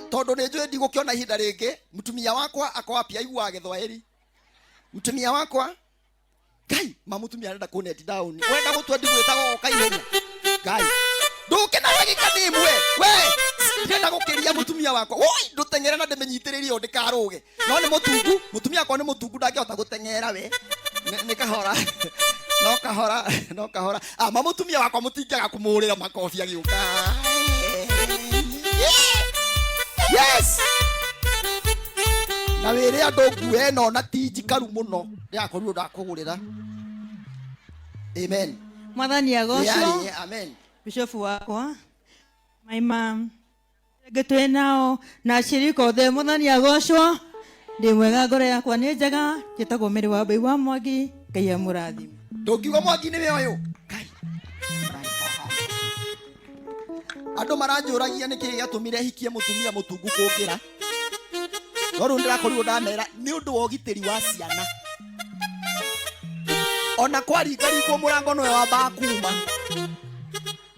Tondu ni njui ndigukiona ihinda ringi. Mutumia wakwa akwapi aigua Githwairi. Mutumia wakwa Kai, mamutumia arenda ku net down. Wenda gutwa ndigwitaga goka ihenya. Kai. Nduke na wagika nimwe. We, ndenda gukiria mutumia wakwa. Woi, ndutengera na ndemenyitiririe o ndikaruge. No ni mutungu, mutumia wakwa ni mutungu ndangihota gutengera we. Ni kahora. No kahora. Mamutumia wakwa mutingaga kumurira makofi agiuka. Yes. Na were andu eno na tinjikaru muno ndiakorirwo ndakugurira. Amen. Mwathani agocwo. Amen. Bishop wakwa maima ngetwe nao na shirika othe Mwathani agocwo. Ndi mwega ngoro yakwa ni njega njitagwo Mary wa Mbai wa Mwangi Ngai amurathime. Ndungiuga Mwangi ni we uyu Ngai. Andu maranjuragia niki giatumire hikie mutumia mutungu kungira. Noru ndirakorirwo ndamera ni undu wa ugitiri wa ciana. Ona kwaringaringwo murango noe wa bakuma.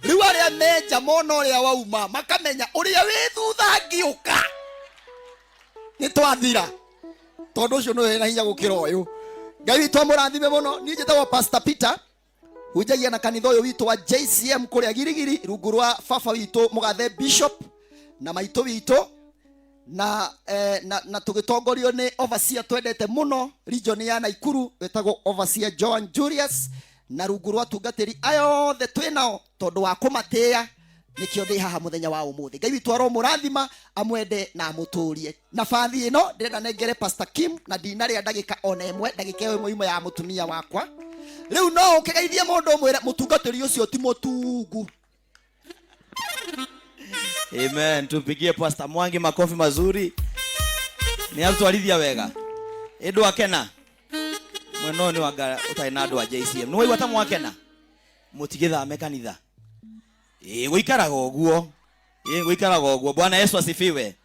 Riu aria menja mona uria wauma makamenya uria wi thutha ngiuka. Ni twathira. Tondu ucio noe na hinya gukira uyu. Ngai witu amurathime muno. Ni njitagwo Pastor Peter. Hujagia na kanitha uyu witu wa JCM kuria Girigiri rungu rwa baba witu mugathe Bishop na maitu witu. Na tugitongorio ni overseer twendete muno region ya Naikuru wetagwo overseer John Julius na rungu rwa tungatiri ayo the twinao tondu wa kumatia nikio ndi haha muthenya wa umuthi. Ngai witu aromurathima amwende na amuturie. Na bathi ino ndenda nengere Pastor Kim na dinari ya ndagika ona imwe ndagika imwe ya mutumia wakwa. Riu no ukigeithie mundu mwire mutungatiri ucio ti mutungu. Amen. Tupigie Pastor Mwangi makofi mazuri. Ni atwarithia wega. Edu akena. Mweno ni waga utaina andu wa JCM. Nwe wata mwakena. Mutigithame kanitha. Gwikaraga uguo. Gwikaraga uguo. Bwana Yesu asifiwe.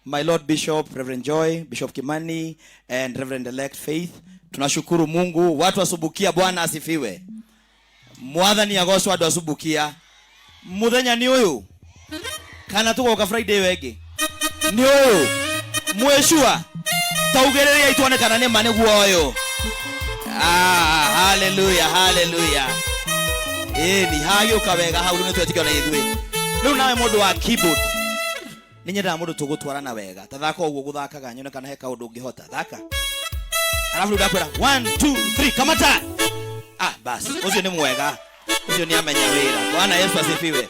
My Lord Bishop Reverend Joy, Bishop Kimani and Reverend Elect Faith. Tunashukuru Mungu. Watu wasubukia Bwana asifiwe. Mwathani agocwo andu asubukia. Muthenya ni uyu. Kana tugoka Friday wege ni uyu mweshua taugereria itwane kana ne mane guoyo. Hallelujah. Ni hayo kabega hau ni twetikana yithwe riu nawe mundu wa keyboard ninyenda mundu tugutwarana wega tathaka uguo guthakaga nyone kana heka undu ngihota thaka alafu ndakwira 1 2 3 kamata basi ucio ni mwega ucio ni amenya wira. Bwana Yesu asifiwe.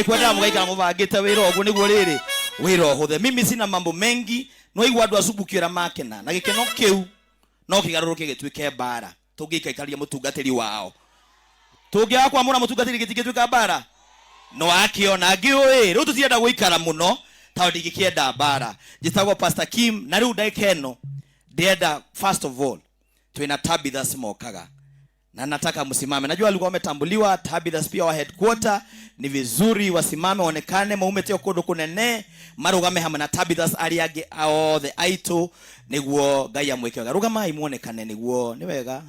Kwenda mugaikara mubangite wira ogu niguo riri wira ohuthe. Mimi sina mambo mengi no igwa andu acubukira makena na gikeno kiu no kigaruruke gitwike bara tungikaikaria mutungatiri wao tungia kwa mura mutungatiri gitigitwika bara no akiona ngiui riu tutienda guikara muno tawandi gikienda bara. Jitagwo Pastor Kim na riu ndaikeno ndienda first of all twina Tabitha Smokaga na nataka msimame. Najua alikuwa ametambuliwa Tabitha pia wa headquarter. Ni vizuri wasimame onekane maumete okodo kunene marugame hamwe na Tabitha ariage all the aito niguo Ngai amwekega rugama imuonekane niguo ni wega.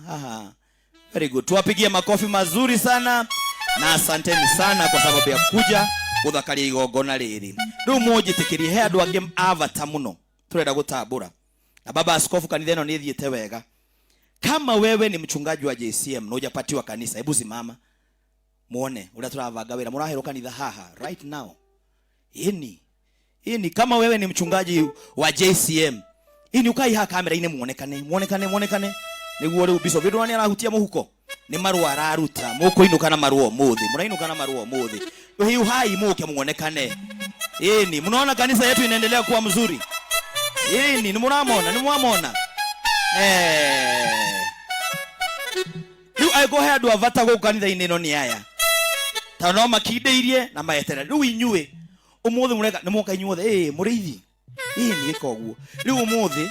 Very good. Tuwapigie makofi mazuri sana na asanteni sana kwa sababu ya kuja kuthakaria igongona riri. Riu mujitikirie he andu angi avata muno turenda gutabura na baba askofu kanitha ino ni thiete wega. Kama wewe ni mchungaji wa JCM na hujapatiwa kanisa, hebu simama muone ule turavanga wira murahero kanitha haha right now. Ini kama wewe ni mchungaji wa JCM, ini ukai ha kamera ine muonekane niguo riu bishop ndu ani arahutia muhuko ni marua araruta muko inuka na maruo muthi murainuka na maruo muthi hiu hai muke muonekane. Ini mnaona kanisa yetu inaendelea kuwa mzuri. Ni mwamona riu aigo he andu avata go kanitha ino ni aya tano makindeirie na maetera riu inyue umuthi mureka ni muka inyuothe muriithi ni ikoguo riu umuthi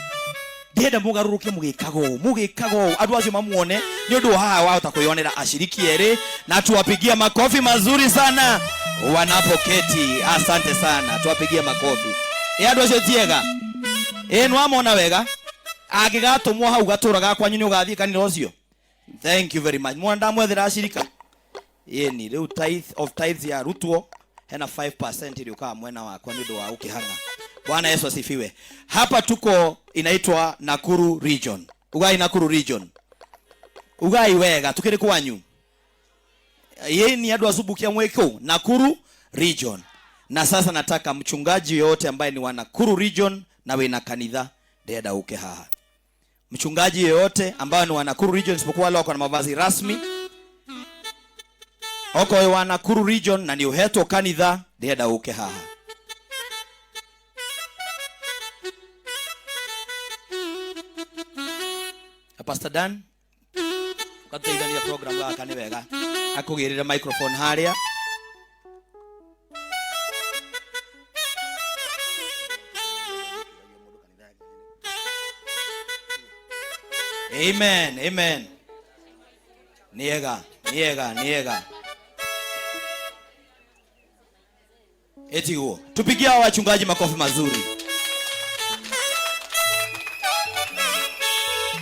ndienda mugaruruke mugikago andu acio mamuone ni undu haha wahota kuyonera ashiriki eri na tuwapigie makofi mazuri sana wanapoketi. Asante sana, tuwapigie makofi andu acio tiega. Nwamona wega agigatumwo hau gatura gakwa nyini ugathie kanitha ucio. Thank you very much. Mwanda mwethera ashirika ni riu tithe of tithes ya rutwo hena 5% iri uka mwena wakwa ni ndu wa ukihanga Bwana Yesu asifiwe. Hapa tuko inaitwa Nakuru region. Ugai Nakuru region. Ugai wega tukiri kwanyu. Yeye ni adwa subukia mweko Nakuru region. Na sasa nataka mchungaji yote ambaye ni wa Nakuru region na wena kanitha ndenda uke haha. Mchungaji yote ambaye ni wa Nakuru region isipokuwa wale wako na mavazi rasmi. Oko wa Nakuru region na ni uheto kanitha ndenda uke haha. Pastor Dan katuigania program gaka ni wega akugirira microphone haria. Amen, amen. Niega. Eti huo. Tupigia wachungaji makofi mazuri.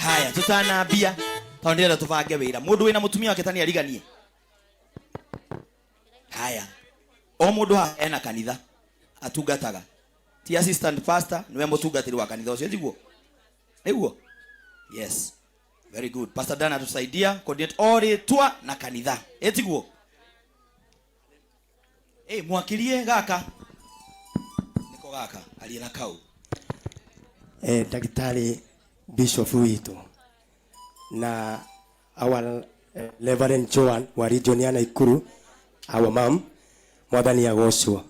Haya, tutanabia. Taondera tuvage wira. Mundu wina mutumia wake tani ariganie. Haya. O mundu ena kanitha atungataga. Ti assistant pastor niwe mutungatiri wa kanitha ucio njiguo. Niguo? Yes. Very good. Pastor Dan atusaidia coordinate all tua na kanitha. Etiguo. Mwakilie gaka. Niko gaka aliena kau. Daktari Bishop witu na our Reverend Joan wa region ya Nakuru, our mom mwathani agocwo.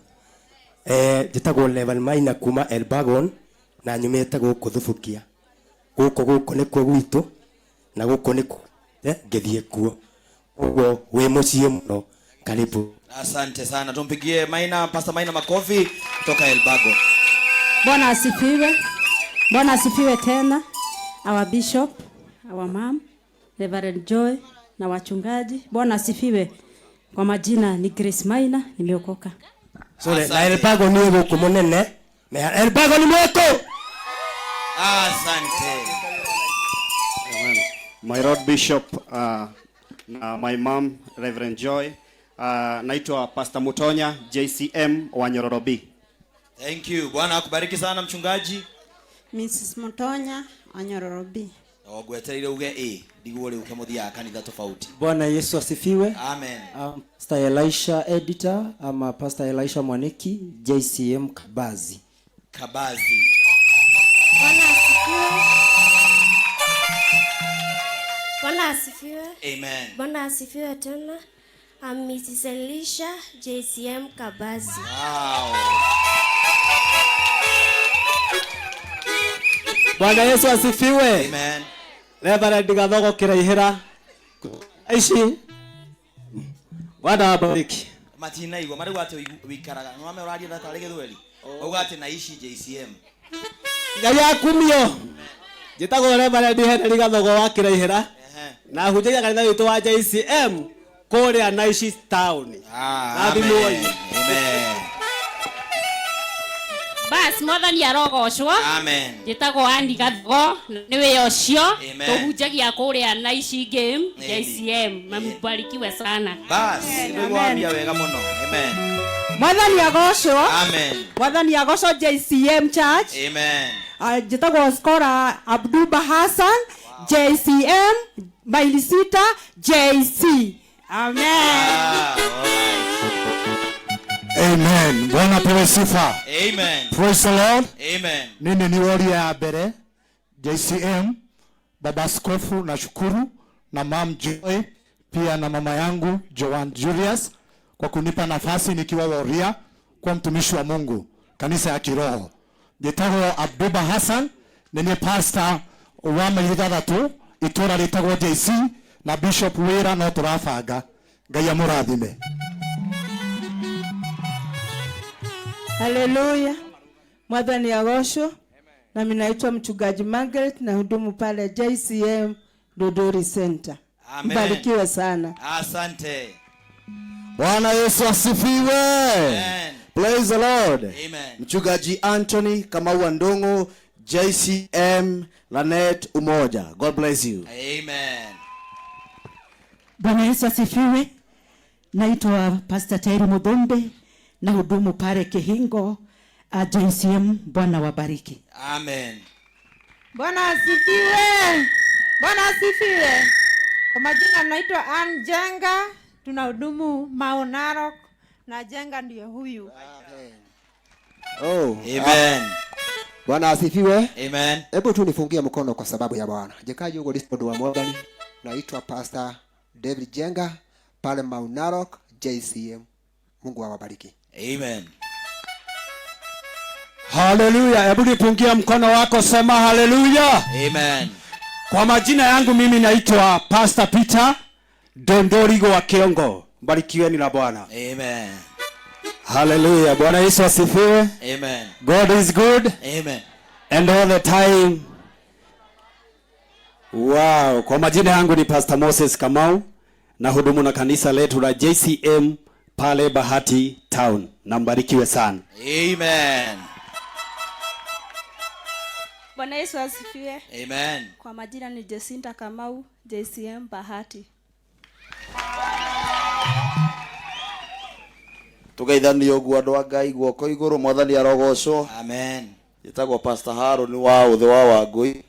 Jitagwo level maina kuma Elbagon na nyumete guku Thubukia. Guko nikuo gwitu na guko nikuo ngithie kuo. Ugo we mucie muno. Karibu. Asante sana. Tumpigie Maina, Pastor Maina makofi kutoka Elbagon. Bwana asifiwe. Bwana asifiwe tena. Our bishop, our mom, Reverend Joy na wachungaji. Bwana asifiwe. Kwa majina ni Grace Maina, nimeokoka. So na Elbagon ni guko munene. Na Elbagon ni mwetu. Asante. My Lord Bishop, my mom, Reverend Joy, naitwa Pastor Mutonya, JCM wa Nyororobi. Thank you. Bwana akubariki sana mchungaji. Mrs. Mutonya wa Nyororobi. Ogwetereire uge ndigwo ri ukamuthia kanitha tofauti. Bwana Yesu asifiwe. Amen. Pastor Elisha editor ama Pastor Elisha Mwaniki, JCM Kabazi. Bwana asifiwe. Bwana asifiwe. Amen. Bwana asifiwe tena. Mrs. Elisha, JCM Kabazi. Wow. Bwana Yesu asifiwe. Amen. Reverend Gathogo Kiraihira. Aishi. Bwana abariki. Matina igwa mari gwate wikaraga no ame uraria ndata rege thweli. Ugate na ishi JCM. Ngai akumio. Jitagwo Reverend Henry Gathogo wa Kiraihira. Na hujaga kanitha witu wa JCM kore anaishi town. Amen. Amen. Bas mwathani arogocwo. Amen. Jitagwo Andy Gathogo niwe ocio. Tuhujagia kore anaishi game JCM. Mbarikiwe sana. Bas ndigwambia wega muno. Amen. Mwathani agocwo. Amen. Mwathani agocwo JCM Church. Amen. Jitagwo Skora Abduba Hassan, JCM Mailisita JC. Amen. Amen. Bwana pewe sifa. Amen. Praise the Lord. Amen. Nini ni waria ya mbere JCM, baba askofu na shukuru na mam Joy pia na mama yangu Joan Julius kwa kunipa nafasi nikiwa waria kwa mtumishi wa Mungu kanisa ya kiroho. Jitagwo Abduba Hassan nini pastor wa Maithathatu itura ritagwo JC na Bishop wira no turabanga. Ngai amurathime. Haleluya. Mwathani agocwo. Na mimi naitwa mchungaji Margaret na hudumu pale JCM Dodori Center. Amen. Mbarikiwe sana. Asante. Bwana Yesu asifiwe. Amen. Praise the Lord. Amen. Mchungaji Anthony Kamau Ndongo, JCM Lanet Umoja. God bless you. Amen. Bwana Yesu asifiwe. Naitwa Pastor Terry Mudhombe na hudumu pale Kihingo JCM. Bwana wabariki. Amen. Bwana asifiwe. Bwana asifiwe. Kwa majina naitwa Ann Jenga, tunahudumu Mau Narok na Jenga ndiye huyu. Oh, Amen. Bwana asifiwe. Amen. Hebu tu nifungie mkono kwa sababu ya Bwana. Jekaji uko listo wa Morgan. Naitwa Pastor David Jenga pale Mau Narok JCM. Mungu awabariki. Amen. Haleluya. Hebu nipungie mkono wako, sema haleluya. Amen. Kwa majina yangu mimi naitwa Pastor Peter Dondorigo wa Kiongo. Barikiweni na Bwana. Amen. Haleluya. Bwana Yesu asifiwe. Amen. God is good. Amen. And all the time. Wow. Kwa majina yangu ni Pastor Moses Kamau na hudumu na kanisa letu la JCM pale Bahati Town. Na mbarikiwe sana. Amen. Bwana Yesu asifiwe. Amen. Kwa majina ni Jacinta Kamau, JCM Bahati. tugeithanio guo andu a Ngai guoko iguru mwathani arogocwo. Amen. Njĩtagwo Pastor Haron wa uthe wa Wangui.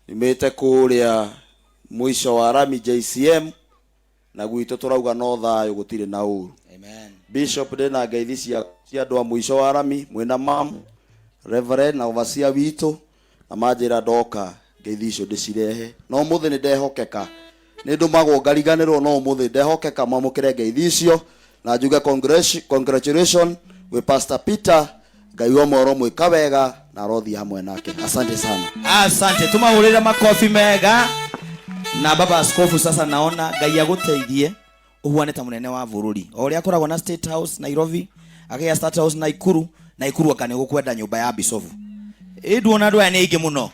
Nimĩte kũrĩa mwisho wa Rami JCM na gwitũ turauga no thayũ gũtirĩ na ũru. Amen. Bishop ndĩna ngeithi cia andũ a mwisho wa Rami mwĩna mam Reverend na overseer witũ na manjĩra ndoka ngeithi icio ndĩcirehe. No mũthĩ nĩ ndehokeka nĩ ndũmagwo ngariganĩrwo, no mũthĩ ndehokeka mwamũkĩre ngeithi icio na njuge congratulations with Pastor Peter. Ngai wa moro mwĩka wega na rothi hamwe nake. Asante sana. Asante. Tumahurĩre makofi mega. Na baba askofu, sasa naona Ngai agũteithie uhuane ta munene wa bũrũri. O ũrĩa akoragwo na State House Nairobi, akĩya State House Naikuru akane gũkwenda nyũmba ya bisofu. Nduona andũ aya nĩ aingĩ mũno.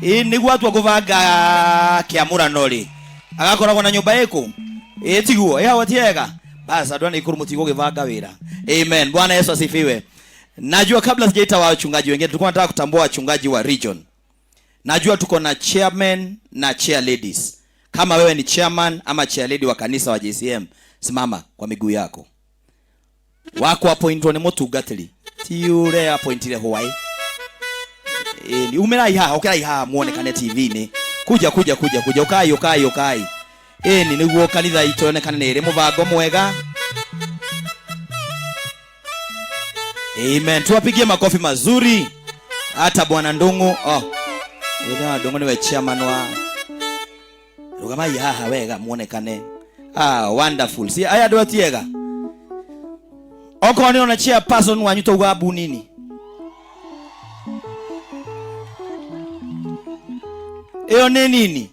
Nĩguo atua kũbanga kĩamũrano rĩ, agakoragwo na nyũmba ĩkũ tiguo watiega. Basi andũ a Naikuru mũtigo gĩbanga wĩra. Amen. Bwana Yesu asifiwe. Najua kabla sijaita wachungaji wengine, tulikuwa nataka kutambua wachungaji wa region. Najua tuko na chairman na chair ladies. Kama wewe ni chairman ama chair lady wa kanisa wa JCM, simama kwa miguu yako. Wako appointwa ni mutungatiri. Ti ure appointire Hawaii. Ni umera iha, okera iha muonekane TV-ni. Kuja ukai. Ni niguo kanitha itonekane ni iri mubango mwega. Amen. Tuwapigie makofi mazuri. Hata bwana Ndungu. Bwana Ndungu niwe chairman wa Rugama yaha wega muonekane. Wonderful. Si aya ndo tiega. Oko ni ona chairperson wanyu to wabu nini? Eo nini?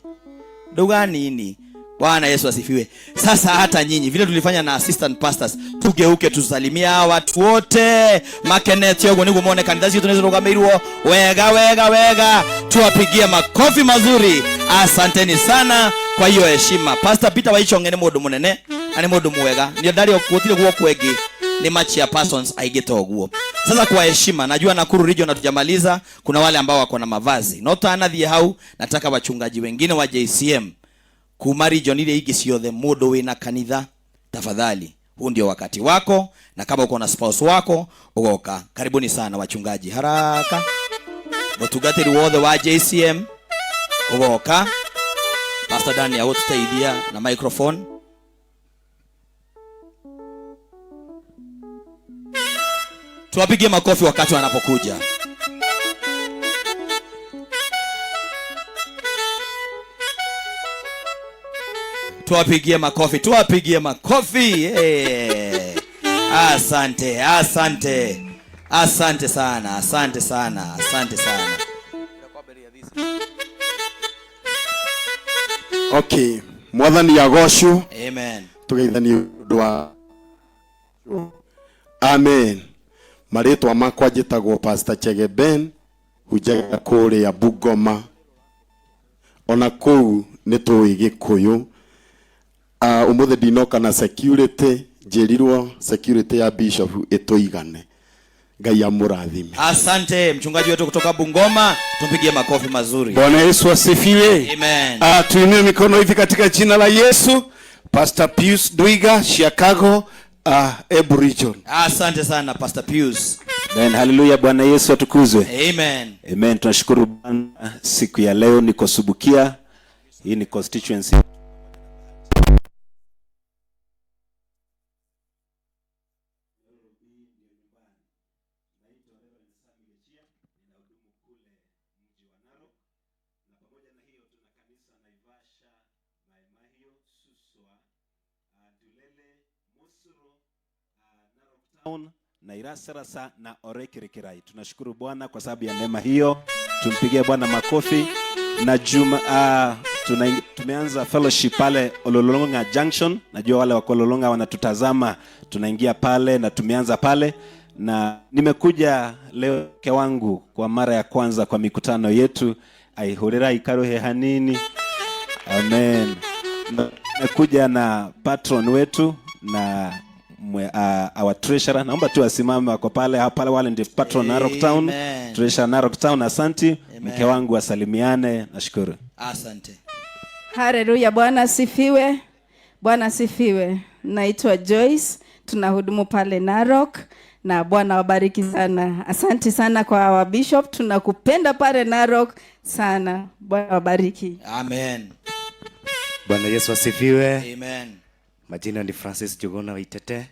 Nduga nini? Bwana Yesu asifiwe. Sasa hata nyinyi vile tulifanya na assistant pastors, tugeuke tusalimia watu wote. Makeneti yogo niguo muone kanitha yetu tunazorugamirwo wega. Tuwapigie makofi mazuri. Asanteni sana kwa hiyo heshima. Pastor Peter Waichonge ni mundu munene, ani mundu mwega. Ndio ndari okutire guo kwegi ni match ya persons aigito guo. Sasa kwa heshima, najua Nakuru region hatujamaliza, kuna wale ambao wako na mavazi. Nota anathie hau, nataka wachungaji wengine wa JCM kuma region ile hiki ciothe mundu wina kanitha, tafadhali huu ndio wakati wako, na kama uko na spouse wako ugoka. Karibuni sana wachungaji, haraka mutungatiri wothe wa JCM ugoka. Pastor Daniel agũtũteithia na microphone. Tuwapigie makofi wakati wanapokuja. Tuwapigie makofi. Hey. Asante sana. Okay, mwathani agocwo. Amen. Tugeithanie ndwa. Amen. Maritwa makwa njĩtagwo Pastor Chege Ben, hujaga kũrĩa Bungoma. Ona kũu nĩ tũĩ Gĩkũyũ. Ũmũthĩ ndinoka na security, njĩrirwo security ya bishop ĩtũigane. Ngai amũrathime. Asante mchungaji wetu kutoka Bungoma, tumpigie makofi mazuri. Bwana Yesu asifiwe. Amen. Tuinue mikono hivi katika jina la Yesu. Pastor Pius Dwiga, Chicago, Ebu region. Asante sana Pastor Pius. Amen. Hallelujah. Bwana Yesu atukuzwe. Amen. Amen. Tunashukuru Bwana siku ya leo niko Subukia. Hii ni constituency. Na Irasarasa na Orekerekerai. Tunashukuru Bwana kwa sababu ya neema hiyo. Tumpigie Bwana makofi. Na tumeanza fellowship pale Ololonga Junction. Najua wale wa Ololonga wanatutazama. Tunaingia pale na tumeanza pale, na nimekuja leo ke wangu kwa mara ya kwanza kwa mikutano yetu. Aihorera ikarohe hanini. Amen. Nimekuja na patron wetu na our treasurer. Naomba tu asimame wako pale wale ndio patron Narok Town, treasurer Narok Town. Asante. Mke wangu asalimiane. Nashukuru. Asante. Haleluya, Bwana asifiwe. Bwana asifiwe. Naitwa Joyce, tunahudumu pale Narok na Bwana wabariki sana. Asante sana kwa our bishop, tunakupenda pale Narok sana. Bwana wabariki. Amen. Bwana Yesu asifiwe. Amen. Majina ni Francis Juguna Waitete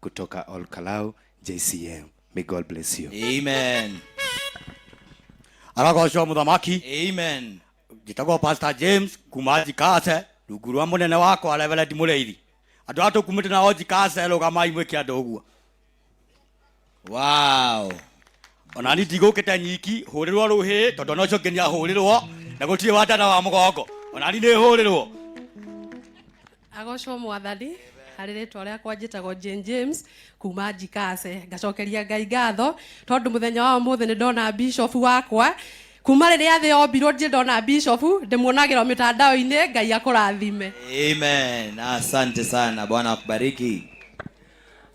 kutoka Ol Kalou JCM. May God bless you. Amen. Aragoshwa muthamaki. Amen. Jitagwo Pastor James kumaji kase ruguru wa munene wako Reverend Muleiri. Andu atu kumite na oji kase rugamai mwike andu uguo. Wow. Ona ni ndigukite nyiki hurirwo ruhi tondu no cokenia hurirwo na gutire watana wa mugongo. Ona ni hurirwo. Agocwo mwathani harĩ rĩtwa rĩakwa njĩtagwo Jane James kuma Jikase. Ngacokeria Ngai ngatho tondũ mũthenya wa ũmũthĩ nĩ ndona bishop wakwa kuma rĩrĩa thĩ yombirwo ndirĩ ndona bishop, ndĩmuonagĩra mĩtandao-inĩ. Ngai akũrathime. Amen. Asante sana. Bwana akubariki.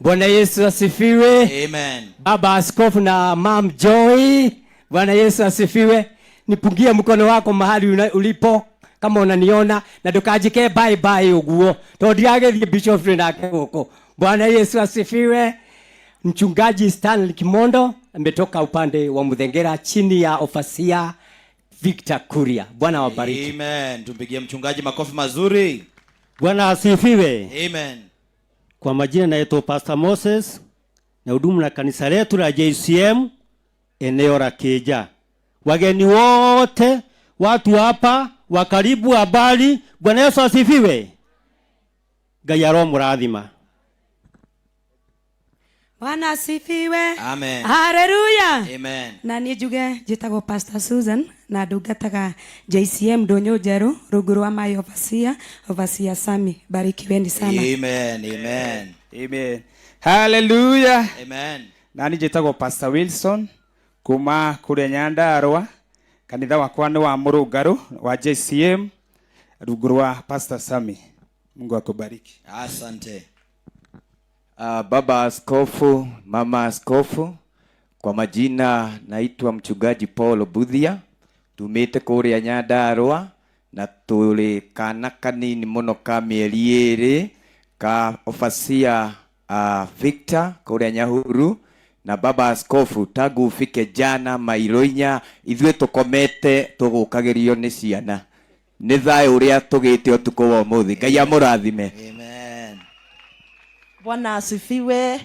Bwana Yesu asifiwe. Amen. Baba Askofu na Mom Joy. Bwana Yesu asifiwe. Nipungie mkono wako mahali ulipo kama unaniona, na ndukajike bye bye uguo to ndiagethie bishop nake huko. Bwana Yesu asifiwe. Mchungaji Stanley Kimondo ametoka upande wa Muthengera chini ya ofasia Victor Kuria. Bwana wabariki. Amen. Tumpigie mchungaji makofi mazuri. Bwana asifiwe. Amen. Kwa majina naitwa Pastor Moses na hudumu na kanisa letu la JCM eneo la Keja. Wageni wote, watu hapa wa karibu, habari. Bwana Yesu asifiwe. Ngai aromurathima. Bwana asifiwe. Amen. Haleluya. Amen. Na niĩ njuge njĩtagwo Pastor Susan na ndungataga JCM Ndonyo Njeru rungu rwa my overseer Sami. Barikiweni sana. Amen. Amen. Amen. Hallelujah. Amen. Nani njĩtagwo Pastor Wilson kuma kũrĩa Nyandarua. Kanitha wakwa nĩ wa Mũrũngarũ wa JCM rungu rwa Pastor Sami. Mungu akubariki. Asante. Baba Askofu, Mama Askofu, kwa majina naitwa mchungaji Paul Buthia. Tumite kũrĩa Nyandarua na tũrĩ kana kanini mũno ka mĩeri ĩrĩ ka ofasia Victor kũrĩa Nyahuru. Na Baba Askofu, tangu ufike jana Mairoinya ithuĩ tũkomete tũgũkagĩrio nĩ ciana. Nĩ thayũ ũrĩa tũgĩte ũtukũ wa ũmũthĩ. Ngai amũrathime. Amen. Bwana asifiwe.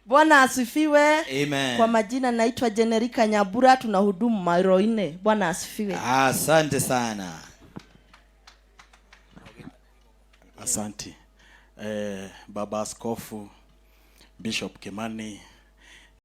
Bwana asifiwe. Amen. Kwa majina naitwa Generika Nyabura, tunahudumu Mairoine. Bwana asifiwe. Asante sana. Asante. Baba Askofu Bishop Kimani